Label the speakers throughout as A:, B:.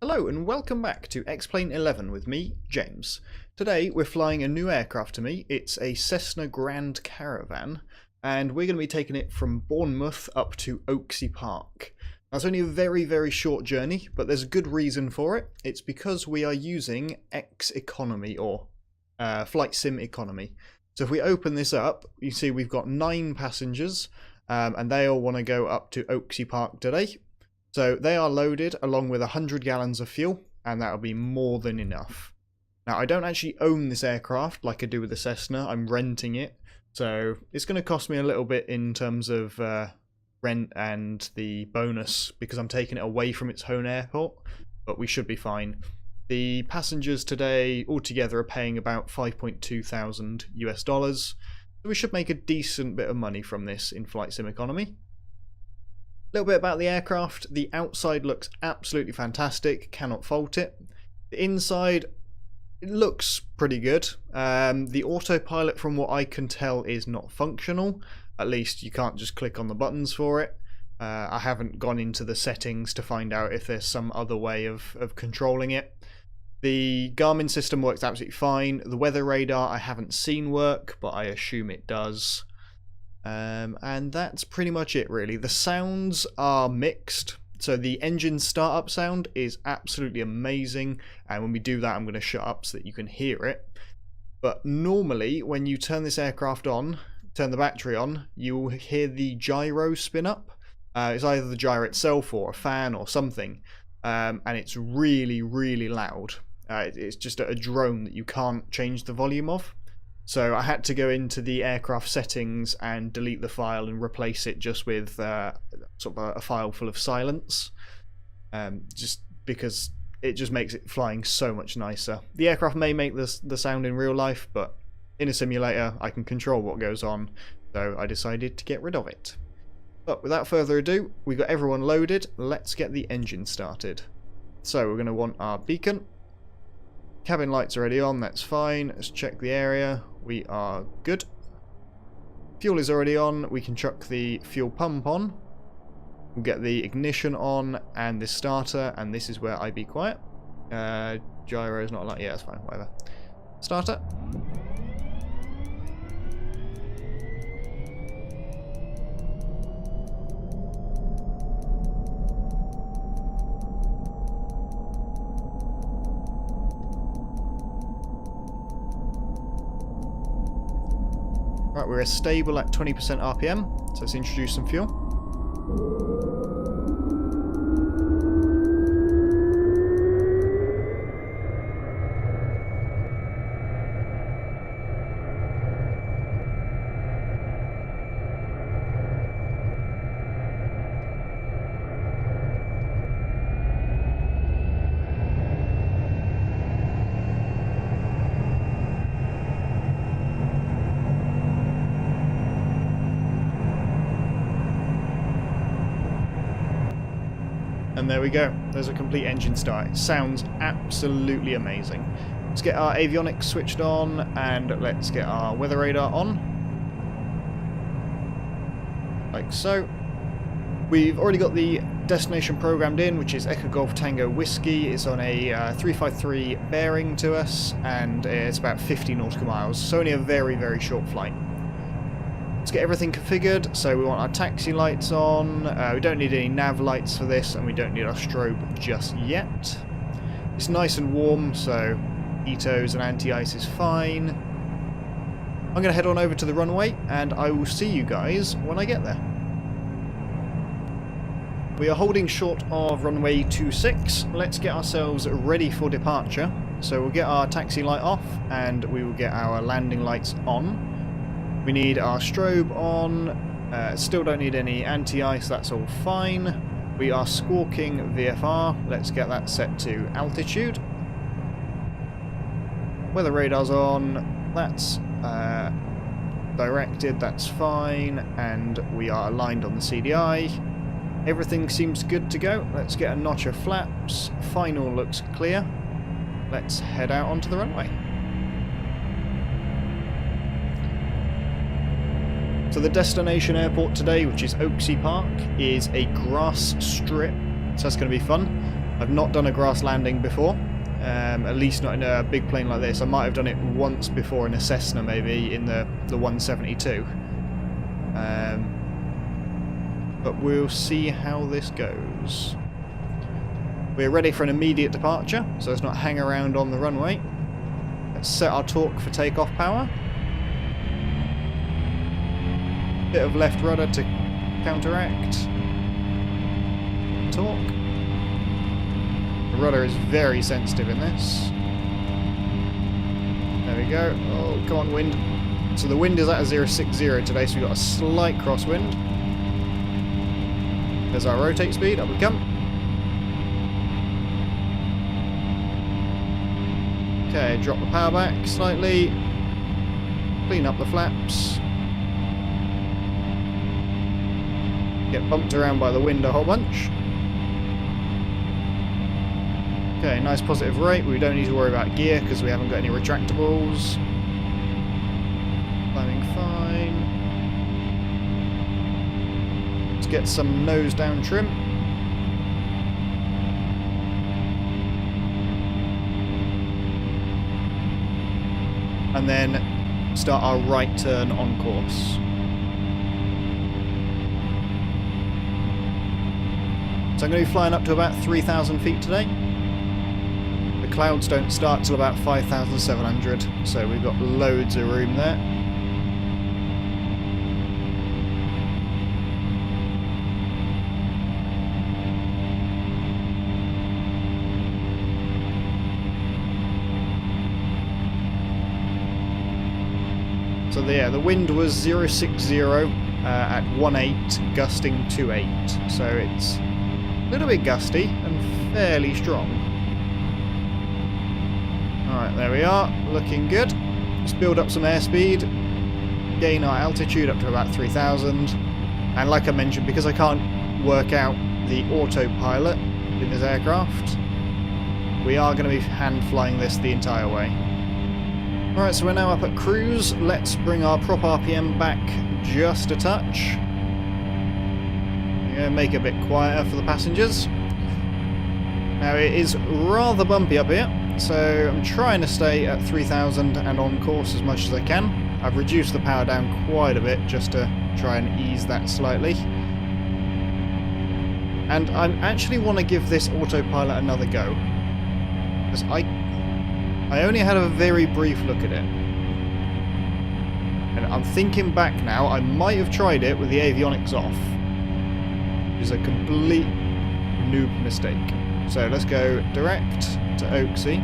A: Hello and welcome back to Xplane 11 with me, James. Today we're flying a new aircraft to me. It's a Cessna Grand Caravan and we're going to be taking it from Bournemouth up to Oaksey Park. Now it's only a very short journey, but there's a good reason for it. It's because we are using X Economy or Flight Sim Economy. So if we open this up, you see we've got 9 passengers and they all want to go up to Oaksey Park today. So they are loaded along with 100 gallons of fuel, and that'll be more than enough. Now, I don't actually own this aircraft like I do with the Cessna. I'm renting it, so it's going to cost me a little bit in terms of rent and the bonus because I'm taking it away from its home airport, but we should be fine. The passengers today altogether are paying about 5.2 thousand US dollars, so we should make a decent bit of money from this in Flight Sim Economy. A little bit about the aircraft. The outside looks absolutely fantastic, cannot fault it. The inside, it looks pretty good. The autopilot, from what I can tell, is not functional. At least you can't just click on the buttons for it. I haven't gone into the settings to find out if there's some other way of controlling it. The Garmin system works absolutely fine. The weather radar I haven't seen work, but I assume it does. And that's pretty much it really. The sounds are mixed, so the engine startup sound is absolutely amazing, and when we do that I'm going to shut up so that you can hear it. But normally when you turn this aircraft on, turn the battery on, you'll hear the gyro spin up. It's either the gyro itself or a fan or something, and it's really loud. It's just a drone that you can't change the volume of. So I had to go into the aircraft settings and delete the file and replace it just with sort of a file full of silence, just because it just makes it flying so much nicer. The aircraft may make the sound in real life, but in a simulator I can control what goes on, so I decided to get rid of it. But without further ado, we've got everyone loaded. Let's get the engine started. So we're going to want our beacon. Cabin lights already on, that's fine. Let's check the area. We are good. Fuel is already on. We can chuck the fuel pump on. We'll get the ignition on and the starter, and this is where I be quiet. Gyro is not like, yeah, that's fine, whatever. Starter. Right, we're stable at 20% RPM, so let's introduce some fuel. And there we go, there's a complete engine start. It sounds absolutely amazing. Let's get our avionics switched on and let's get our weather radar on. Like so. We've already got the destination programmed in, which is Echo Golf Tango Whiskey. It's on a 353 bearing to us and it's about 50 nautical miles, so only a very short flight. Let's get everything configured. So we want our taxi lights on, we don't need any nav lights for this, and we don't need our strobe just yet. It's nice and warm, so ETOs and anti-ice is fine. I'm going to head on over to the runway and I will see you guys when I get there. We are holding short of runway 26. Let's get ourselves ready for departure. So we'll get our taxi light off and we will get our landing lights on. We need our strobe on, still don't need any anti-ice, that's all fine. We are squawking VFR, let's get that set to altitude. Weather radar's on, that's directed, that's fine, and we are aligned on the CDI. Everything seems good to go. Let's get a notch of flaps, final looks clear. Let's head out onto the runway. So the destination airport today, which is Oaksey Park, is a grass strip, so that's going to be fun. I've not done a grass landing before, at least not in a big plane like this. I might have done it once before in a Cessna, maybe in the 172. But we'll see how this goes. We're ready for an immediate departure, so let's not hang around on the runway. Let's set our torque for takeoff power. Bit of left rudder to counteract. Torque. The rudder is very sensitive in this. There we go. Oh, come on, wind. So the wind is at a 060 today, so we've got a slight crosswind. There's our rotate speed. Up we come. Okay, drop the power back slightly. Clean up the flaps. Get bumped around by the wind a whole bunch. Okay, nice positive rate. We don't need to worry about gear because we haven't got any retractables. Climbing fine. Let's get some nose down trim. And then start our right turn on course. So I'm going to be flying up to about 3,000 feet today. The clouds don't start till about 5,700, so we've got loads of room there. So the wind was 060 at 1.8, gusting 2.8, so it's a little bit gusty and fairly strong. Alright, there we are, looking good. Let's build up some airspeed, gain our altitude up to about 3,000, and like I mentioned, because I can't work out the autopilot in this aircraft, we are going to be hand flying this the entire way. Alright, so we're now up at cruise. Let's bring our prop RPM back just a touch. Make it a bit quieter for the passengers. Now it is rather bumpy up here, so I'm trying to stay at 3,000 and on course as much as I can. I've reduced the power down quite a bit just to try and ease that slightly. And I actually want to give this autopilot another go, because I only had a very brief look at it. And I'm thinking back now, I might have tried it with the avionics off. Which is a complete noob mistake. So let's go direct to Oaksey.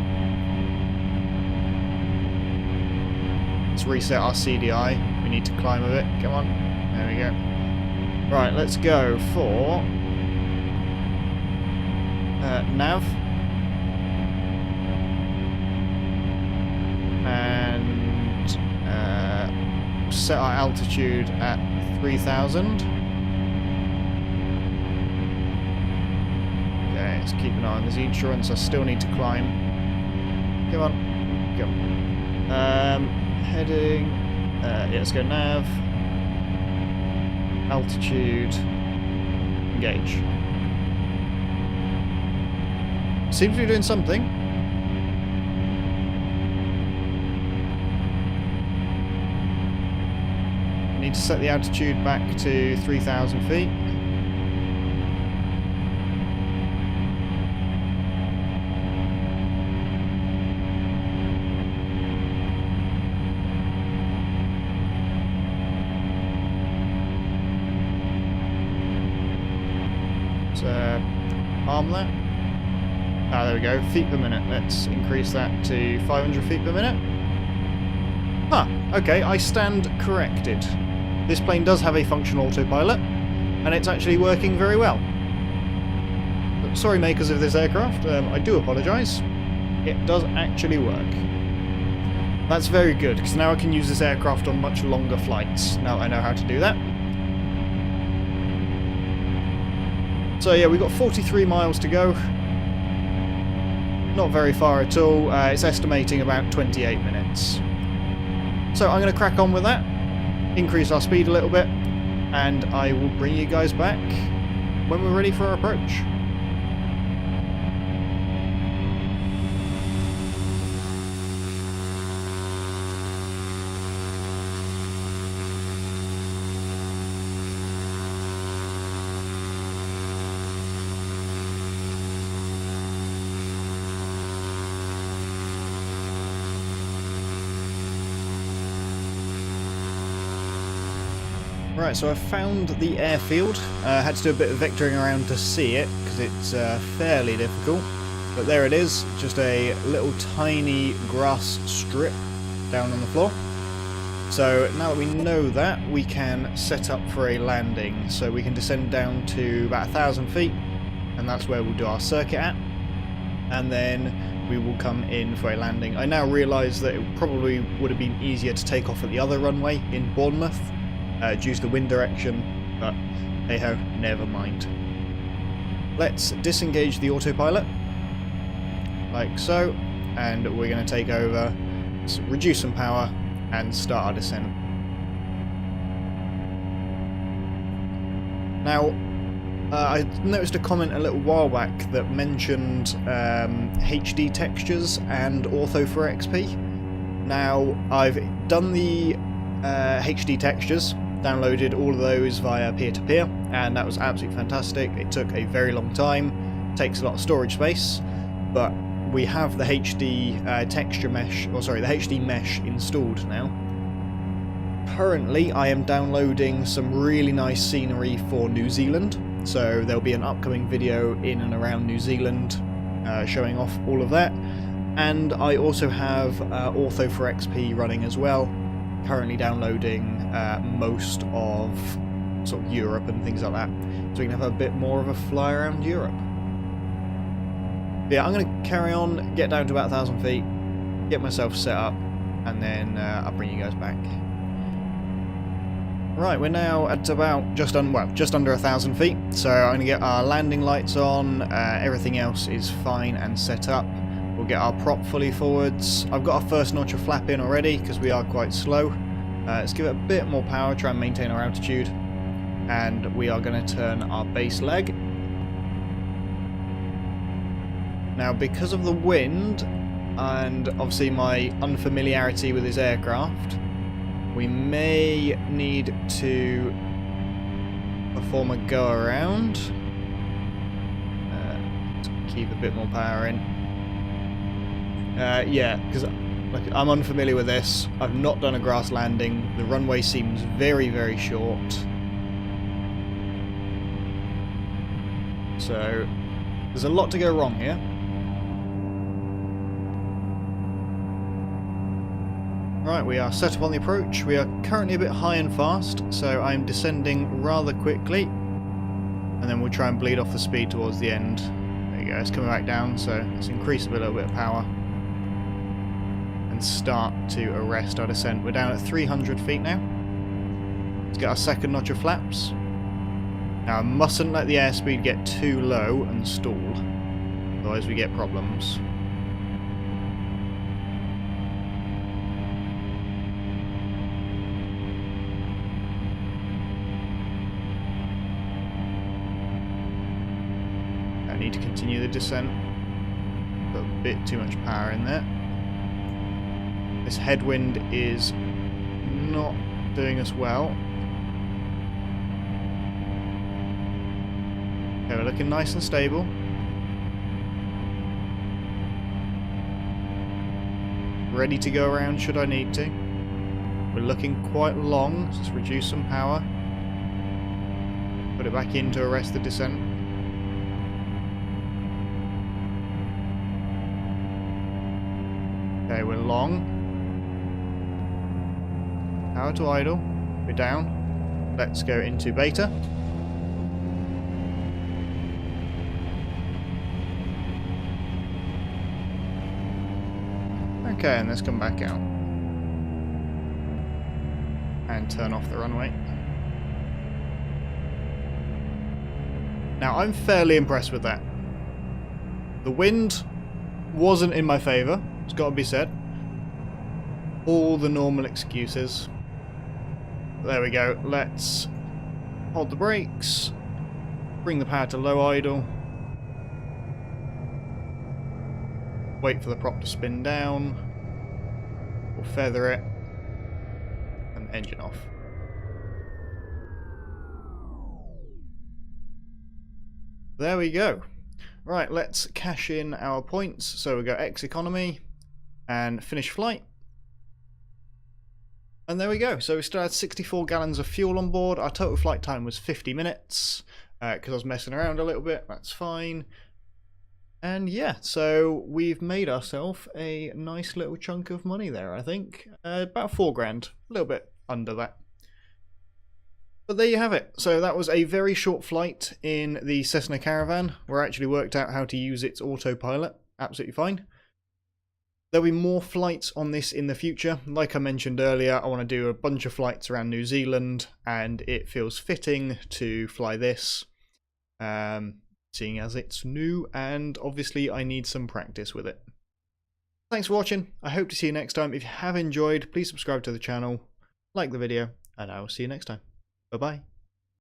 A: Let's reset our CDI. We need to climb a bit. Come on. There we go. Right, let's go for nav. And set our altitude at 3,000. Okay, let's keep an eye on the insurance. I still need to climb. Come on. Go. Heading. Yeah, let's go nav. Altitude. Engage. Seems to be doing something. Need to set the altitude back to 3,000 feet. So, arm that. Ah, there we go. Feet per minute. Let's increase that to 500 feet per minute. Huh, okay, I stand corrected. This plane does have a functional autopilot, and it's actually working very well. But sorry, makers of this aircraft, I do apologise. It does actually work. That's very good, because now I can use this aircraft on much longer flights, now I know how to do that. So yeah, we've got 43 miles to go. Not very far at all. It's estimating about 28 minutes. So I'm going to crack on with that, increase our speed a little bit, and I will bring you guys back when we're ready for our approach. Right, so I found the airfield. Had to do a bit of vectoring around to see it, because it's fairly difficult. But there it is, just a little tiny grass strip down on the floor. So now that we know that, we can set up for a landing. So we can descend down to about 1,000 feet, and that's where we'll do our circuit at. And then we will come in for a landing. I now realise that it probably would have been easier to take off at the other runway in Bournemouth, due to the wind direction, but hey ho, never mind. Let's disengage the autopilot, like so, and we're going to take over, reduce some power, and start our descent. Now, I noticed a comment a little while back that mentioned HD textures and ortho for XP. Now, I've done the HD textures, downloaded all of those via peer-to-peer, and that was absolutely fantastic. It took a very long time, takes a lot of storage space, but we have the HD texture mesh, or sorry, the HD mesh installed now. Currently, I am downloading some really nice scenery for New Zealand, so there'll be an upcoming video in and around New Zealand showing off all of that. And I also have Ortho for XP running as well, currently downloading most of sort of Europe and things like that, so we can have a bit more of a fly around Europe. But yeah, I'm going to carry on, get down to about 1,000 feet, get myself set up, and then I'll bring you guys back. Right, we're now at about just under 1,000 feet, so I'm going to get our landing lights on, everything else is fine and set up. We'll get our prop fully forwards. I've got our first notch of flap in already, because we are quite slow. Let's give it a bit more power, try and maintain our altitude, and we are going to turn our base leg. Now, because of the wind, and obviously my unfamiliarity with this aircraft, we may need to perform a go around. To keep a bit more power in. Yeah, because I'm unfamiliar with this. I've not done a grass landing. The runway seems very, very short. So there's a lot to go wrong here. Right, we are set up on the approach. We are currently a bit high and fast, so I'm descending rather quickly, and then we'll try and bleed off the speed towards the end. There you go, it's coming back down, so let's increase a little bit of power and start to arrest our descent. We're down at 300 feet now. Let's get our second notch of flaps. Now I mustn't let the airspeed get too low and stall, otherwise we get problems. I need to continue the descent. Put a bit too much power in there. This headwind is not doing us well. Okay, we're looking nice and stable. Ready to go around should I need to. We're looking quite long, so let's reduce some power. Put it back in to arrest the descent. Okay, we're long. Power to idle. We're down. Let's go into beta. Okay, and let's come back out. And turn off the runway. Now, I'm fairly impressed with that. The wind wasn't in my favour, it's got to be said. All the normal excuses. There we go. Let's hold the brakes, bring the power to low idle, wait for the prop to spin down, we'll feather it, and engine off. There we go. Right, let's cash in our points. So we go X economy and finish flight. And there we go. So we still had 64 gallons of fuel on board. Our total flight time was 50 minutes because I was messing around a little bit. That's fine. And yeah, so we've made ourselves a nice little chunk of money there, I think. About 4 grand, a little bit under that. But there you have it. So that was a very short flight in the Cessna Caravan, where I actually worked out how to use its autopilot. Absolutely fine. There'll be more flights on this in the future. Like I mentioned earlier, I want to do a bunch of flights around New Zealand, and it feels fitting to fly this, seeing as it's new, and obviously I need some practice with it. Thanks for watching. I hope to see you next time. If you have enjoyed, please subscribe to the channel, like the video, and I will see you next time. Bye-bye.